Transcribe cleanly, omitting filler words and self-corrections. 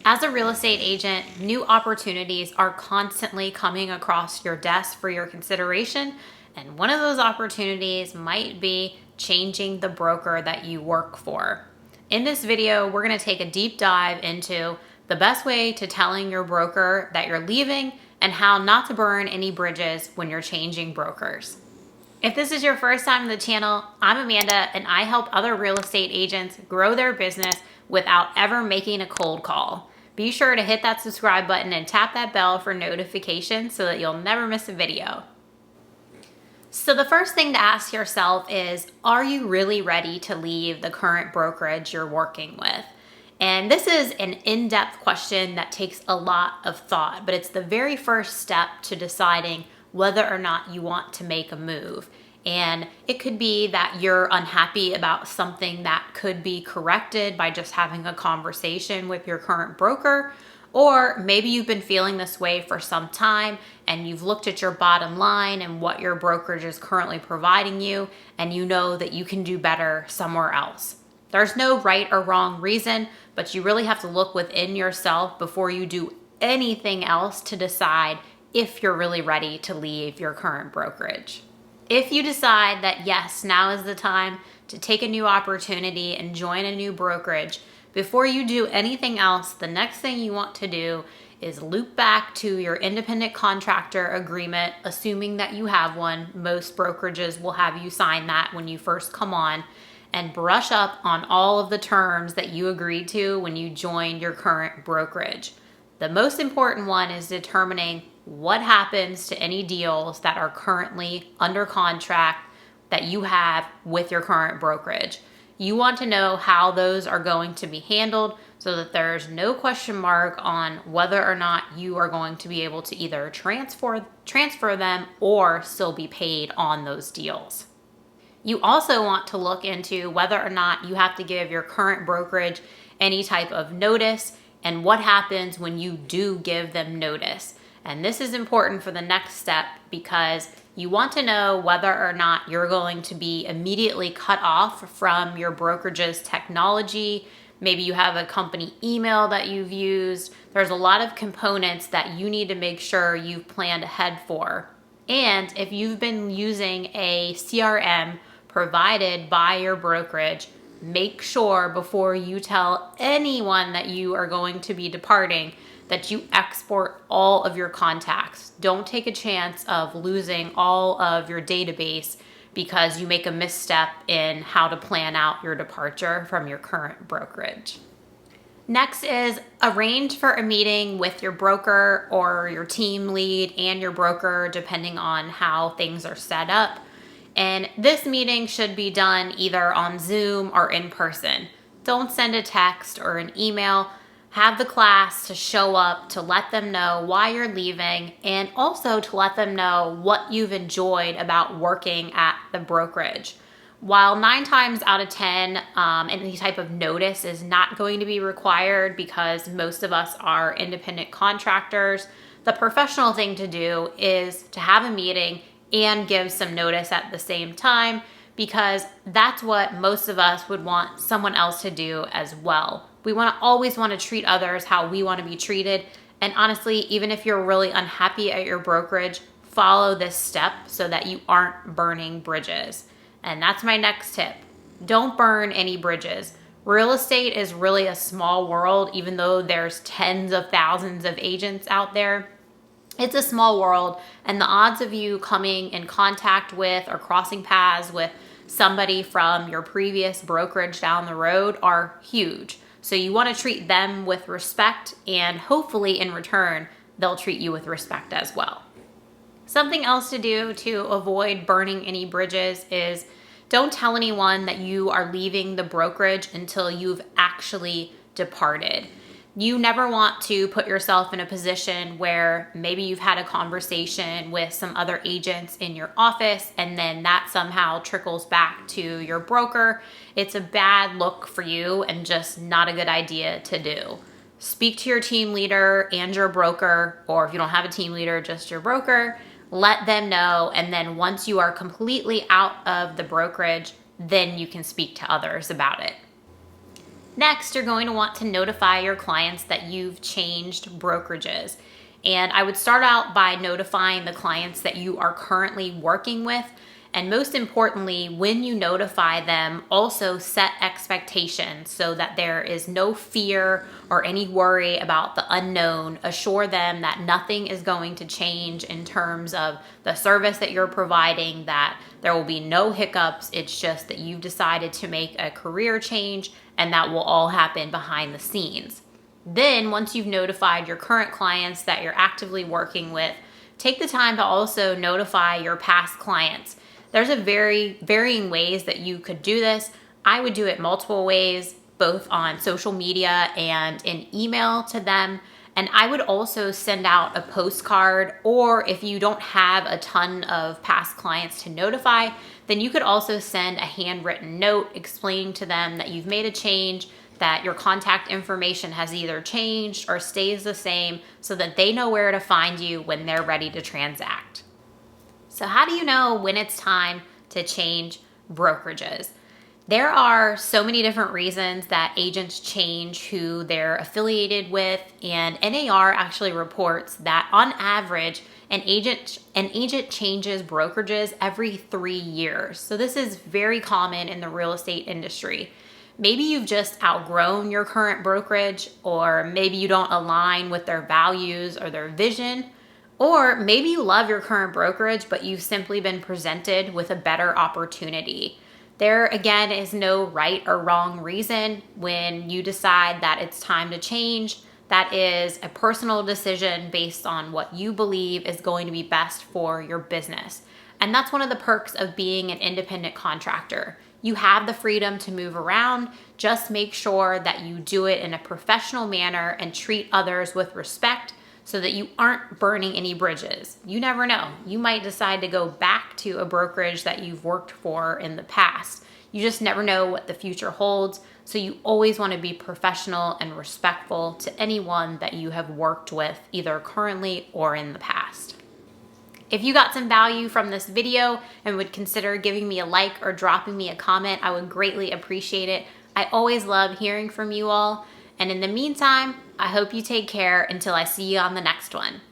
As a real estate agent, new opportunities are constantly coming across your desk for your consideration. And one of those opportunities might be changing the broker that you work for. In this video, we're going to take a deep dive into the best way to telling your broker that you're leaving and how not to burn any bridges when you're changing brokers. If this is your first time on the channel, I'm Amanda and I help other real estate agents grow their business without ever making a cold call. Be sure to hit that subscribe button and tap that bell for notifications so that you'll never miss a video. So the first thing to ask yourself is, are you really ready to leave the current brokerage you're working with? And this is an in-depth question that takes a lot of thought, but it's the very first step to deciding whether or not you want to make a move. And it could be that you're unhappy about something that could be corrected by just having a conversation with your current broker, or maybe you've been feeling this way for some time and you've looked at your bottom line and what your brokerage is currently providing you, and you know that you can do better somewhere else. There's no right or wrong reason, but you really have to look within yourself before you do anything else to decide if you're really ready to leave your current brokerage. If you decide that yes, now is the time to take a new opportunity and join a new brokerage, before you do anything else, the next thing you want to do is loop back to your independent contractor agreement, assuming that you have one. Most brokerages will have you sign that when you first come on, and brush up on all of the terms that you agreed to when you joined your current brokerage. The most important one is determining what happens to any deals that are currently under contract that you have with your current brokerage. You want to know how those are going to be handled so that there's no question mark on whether or not you are going to be able to either transfer them or still be paid on those deals. You also want to look into whether or not you have to give your current brokerage any type of notice and what happens when you do give them notice. And this is important for the next step because you want to know whether or not you're going to be immediately cut off from your brokerage's technology. Maybe you have a company email that you've used. There's a lot of components that you need to make sure you've planned ahead for. And if you've been using a CRM provided by your brokerage, make sure before you tell anyone that you are going to be departing that you export all of your contacts. Don't take a chance of losing all of your database because you make a misstep in how to plan out your departure from your current brokerage. Next is arrange for a meeting with your broker or your team lead and your broker, depending on how things are set up. And this meeting should be done either on Zoom or in person. Don't send a text or an email. Have the class to show up to let them know why you're leaving and also to let them know what you've enjoyed about working at the brokerage. While 9 times out of 10, any type of notice is not going to be required because most of us are independent contractors, the professional thing to do is to have a meeting and give some notice at the same time, because that's what most of us would want someone else to do as well. We always want to treat others how we want to be treated. And honestly, even if you're really unhappy at your brokerage, follow this step so that you aren't burning bridges. And that's my next tip. Don't burn any bridges. Real estate is really a small world, even though there's tens of thousands of agents out there. It's a small world, and the odds of you coming in contact with or crossing paths with somebody from your previous brokerage down the road are huge. So you want to treat them with respect, and hopefully in return, they'll treat you with respect as well. Something else to do to avoid burning any bridges is don't tell anyone that you are leaving the brokerage until you've actually departed. You never want to put yourself in a position where maybe you've had a conversation with some other agents in your office and then that somehow trickles back to your broker. It's a bad look for you and just not a good idea to do. Speak to your team leader and your broker, or if you don't have a team leader, just your broker. Let them know, and then once you are completely out of the brokerage, then you can speak to others about it. Next, you're going to want to notify your clients that you've changed brokerages. And I would start out by notifying the clients that you are currently working with. And most importantly, when you notify them, also set expectations so that there is no fear or any worry about the unknown. Assure them that nothing is going to change in terms of the service that you're providing, that there will be no hiccups. It's just that you've decided to make a career change, and that will all happen behind the scenes. Then, once you've notified your current clients that you're actively working with, take the time to also notify your past clients. There's a very varying ways that you could do this. I would do it multiple ways, both on social media and in email to them. And I would also send out a postcard, or if you don't have a ton of past clients to notify, then you could also send a handwritten note explaining to them that you've made a change, that your contact information has either changed or stays the same, so that they know where to find you when they're ready to transact. So how do you know when it's time to change brokerages? There are so many different reasons that agents change who they're affiliated with, and NAR actually reports that on average, an agent changes brokerages every 3 years. So this is very common in the real estate industry. Maybe you've just outgrown your current brokerage, or maybe you don't align with their values or their vision. Or maybe you love your current brokerage, but you've simply been presented with a better opportunity. There, again, is no right or wrong reason when you decide that it's time to change. That is a personal decision based on what you believe is going to be best for your business. And that's one of the perks of being an independent contractor. You have the freedom to move around. Just make sure that you do it in a professional manner and treat others with respect, so that you aren't burning any bridges. You never know. You might decide to go back to a brokerage that you've worked for in the past. You just never know what the future holds. So you always want to be professional and respectful to anyone that you have worked with, either currently or in the past. If you got some value from this video and would consider giving me a like or dropping me a comment, I would greatly appreciate it. I always love hearing from you all. And in the meantime, I hope you take care until I see you on the next one.